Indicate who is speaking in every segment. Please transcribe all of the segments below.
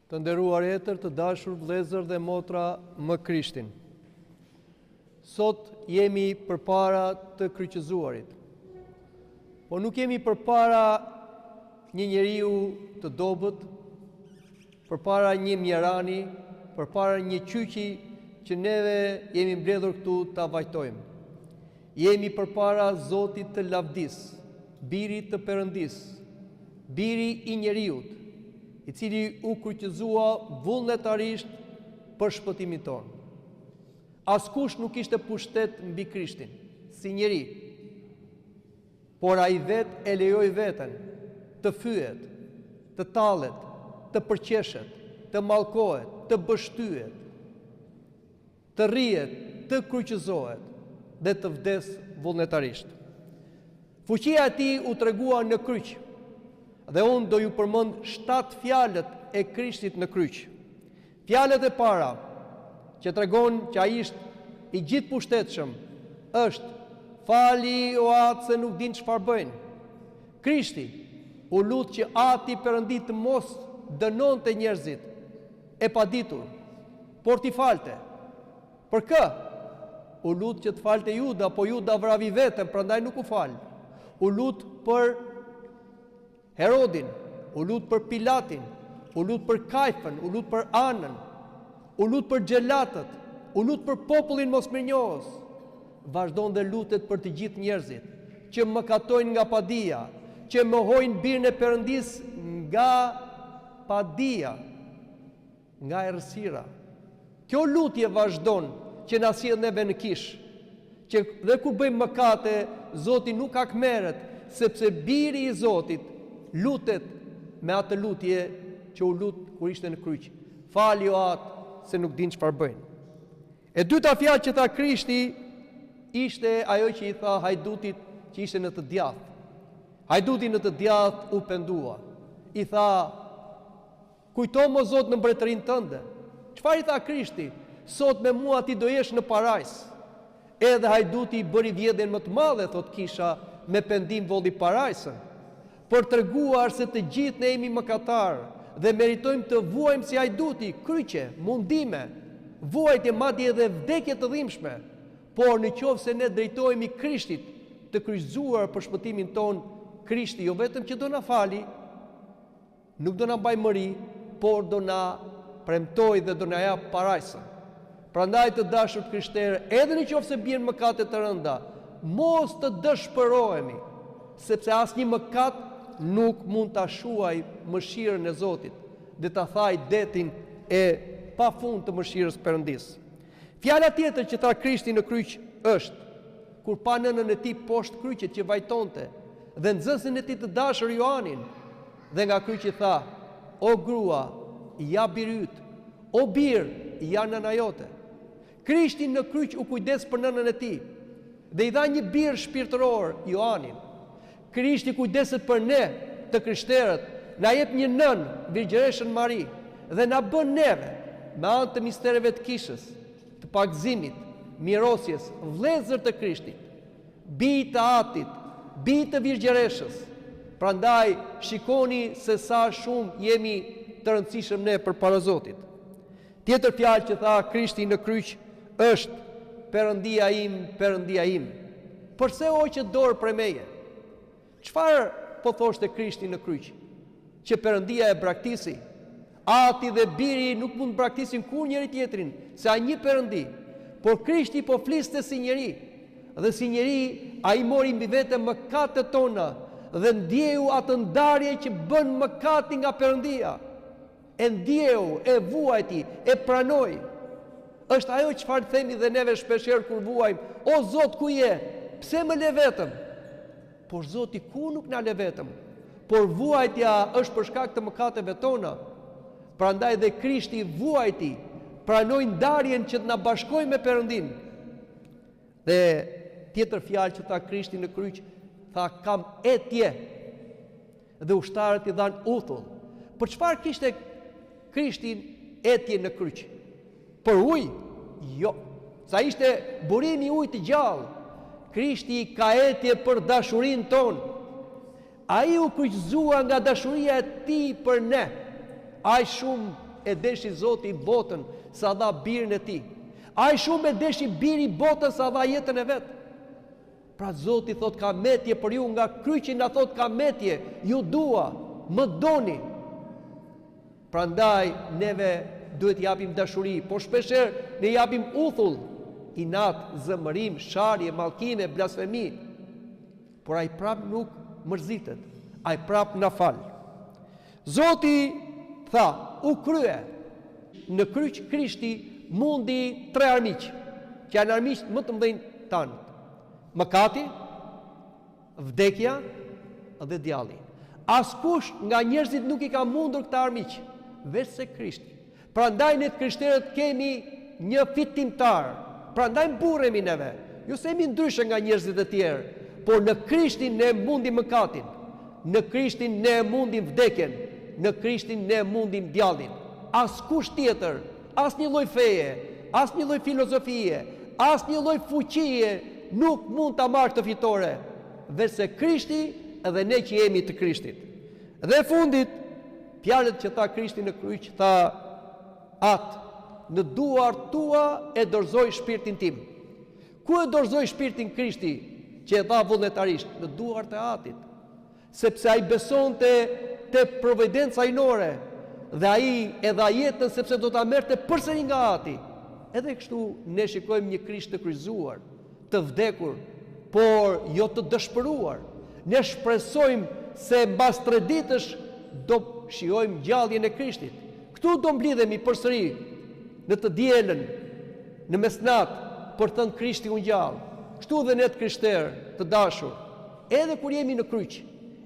Speaker 1: Të nderuar etër, të dashur vëllezër dhe motra më Krishtin. Sot jemi përpara të kryqëzuarit. Po nuk jemi përpara një njeriu të dobët, përpara një mjerani, përpara një qyqi që neve jemi mbledhur këtu ta vajtojmë. Jemi përpara Zotit të lavdis, birit të Perëndis, biri i njeriut, i cili u kryqëzua vullnetarisht për shpëtimin tonë. Askush nuk ishte pushtet mbi Krishtin, si njeri, por ai vetë e lejoi veten të fyet, të tallet, të përqeshet, të mallkohet, të bështyet, të rrihet, të kryqëzohet dhe të vdes vullnetarisht. Fuqia e tij u tregua në kryq. Dhe unë do ju përmend 7 fjalët e Krishtit në kryq. Fjalët e para që tregon që ai ishte i gjithë pushtetshëm është: fali o atë se nuk din çfarë bëjnë. Krishti u lut që Ati Perëndi të mos dënonte njerëzit e paditur, por t'i falte. Për kë? U lut që të falte Juda, po Juda vravi veten, prandaj nuk u fal. U lut për Herodin, u lut për Pilatin, u lut për Kajfën, u lut për Anën, u lut për xhelatët, u lut për popullin mosmirnjohës. Vazhdon dhe lutet për të gjithë njerëzit që mëkatojnë nga padia, që mohojnë birin e Perëndis nga padia, nga errësira. Kjo lutje vazhdon që na sjell neve në kish, që dhe kur bëjmë mëkate, Zoti nuk akmerret, sepse biri i Zotit lutet me atë lutje që u lut kur ishte në kryq. Fali o atë se nuk din çfarë bëjnë. E dyta fjalë që tha Krishti ishte ajo që i tha hajdutit që ishte në të djathtë. Hajduti në të djathtë u pendua. I tha: "Kujto mo Zot në mbretërinë tënde." Çfarë i tha Krishti? "Sot me mua ti do jesh në parajs." Edhe hajduti i bëri vjedhjen më të madhe, thot kisha, me pendim volli parajsën, për treguar se të gjithë ne jemi mëkatar dhe meritojmë të vuajmë si hajduti, kryqe, mundime, vuajtje, madje edhe vdekje të dhimbshme. Por në qoftë se ne drejtohemi Krishtit, të kryqëzuar për shpëtimin ton, Krishti jo vetëm që do na fali, nuk do na mbaj mëri, por do na premtoj dhe do na jap parajsën. Prandaj të dashur krishterë, edhe në qoftë se bien mëkate të rënda, mos të dëshpërohemi, sepse asnjë mëkat nuk mund ta shuaj mëshirën e Zotit dhe ta thaj detin e pafund të mëshirës Perëndis. Fjala tjetër që tha Krishti në kryq është kur pa nënën e tij poshtë kryqit që vajtonte dhe nxënësin e tij të dashur Joanin, dhe nga kryqi tha: "O grua, ja biri yt, o bir, ja nëna jote." Krishti në kryq u kujdes për nënën e tij dhe i dha një bir shpirtëror Joanin. Krishti kujdeset për ne, të krishterët, na jep një nën, Virgjëreshën Mari, dhe na bën neve, me anë të mistereve të kishës, të pagëzimit, mirosjes, vëllezër të Krishtit, bij të Atit, bij të Virgjëreshës. Prandaj shikoni se sa shumë jemi të rëndësishëm ne përpara Zotit. Tjetër fjalë që tha Krishti në kryq është: "Perëndia im, Perëndia im, pse hoqë dorë prej meje?" Çfarë po thoshte Krishti në kryq? Që Perëndia e braktisi. Ati dhe biri nuk mund braktisin kur njëri tjetrin, se ai një Perëndi. Por Krishti po fliste si njeri, dhe si njeri ai mori mbi vete mëkatet tona dhe ndjeu atë ndarje që bën mëkati nga Perëndia. E ndjeu, e vuajti, e pranoi. Është ajo çfarë themi dhe neve shpeshherë kur vuajmë: "O Zot, ku je? Pse më le vetëm?" Por Zoti ku nuk na le vetëm, por vuajtja është për shkak të mëkateve tona. Prandaj dhe Krishti vuajti, pranoi ndarjen që të na bashkojë me Perëndin. Dhe tjetër fjalë që tha Krishti në kryq, tha: "Kam etje." Dhe ushtarët i dhan uthull. Për çfarë kishte Krishti etje në kryq? Për ujë? Jo. Sa ishte burimi i ujit të gjallë. Krishti ka etje për dashurinë tonë. Ai u kryqëzua nga dashuria e tij për ne. Ai shumë e deshi Zoti botën sa dha birin e tij. Ai shumë e deshi biri botën sa dha jetën e vet. Pra Zoti thot ka metje për ju nga kryqi, na thot ka metje, ju dua, më doni. Prandaj neve duhet japim dashuri, por shpeshherë ne japim uthull, inat, zëmërim, sharje, mallkime, blasfemi. Por ai prap nuk mërzitet, ai prap na fal. Zoti tha, u krye. Në kryq Krishti mundi 3 armiq, që janë armiq më të mëdhenj tanë. Mëkati, vdekja dhe djalli. Askush nga njerëzit nuk i ka mundur këta armiq, veç se Krishti. Prandaj ne të krishterët kemi një fitimtar. Prandaj mburremi neve. Jo se jemi ndryshe nga njerëzit e tjerë, por në Krishtin ne mundim mëkatin. Në Krishtin ne mundim vdekjen. Në Krishtin ne mundim djallin. Askush tjetër, asnjë lloj feje, asnjë lloj filozofie, asnjë lloj fuqie nuk mund ta marrë këtë fitore, veç se Krishti edhe ne që jemi të Krishtit. Dhe fundit, fjalët që tha Krishti në kryq, tha atë, në duar tua e dorëzoj shpirtin tim. Ku e dorëzoj shpirtin Krishti, që e dha vullnetarisht? Në duart e Atit. Sepse ai besonte te providenca ajnore, dhe ai e dha jetën sepse do ta merrte përsëri nga Ati. Edhe kështu ne shikojmë një Krisht të kryqëzuar, të vdekur, por jo të dëshpëruar. Ne shpresojmë se mbas 3 ditësh do shijojmë gjalljen e Krishtit. Këtu do mblidhemi përsëri në të dielën, në mesnat, për thënë Krishti unë gjallë. Kështu dhe ne të krishterë, të dashur, edhe kur jemi në kryq,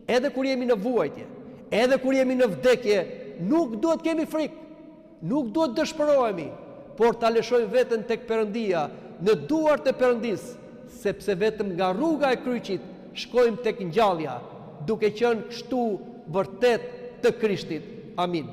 Speaker 1: edhe kur jemi në vuajtje, edhe kur jemi në vdekje, nuk duhet kemi frikë, nuk duhet dëshpërohemi, por ta lëshojmë veten tek Perëndia, në duart e Perëndis, sepse vetëm nga rruga e kryqit shkojmë tek ngjallja, duke qenë kështu vërtet të Krishtit. Amin.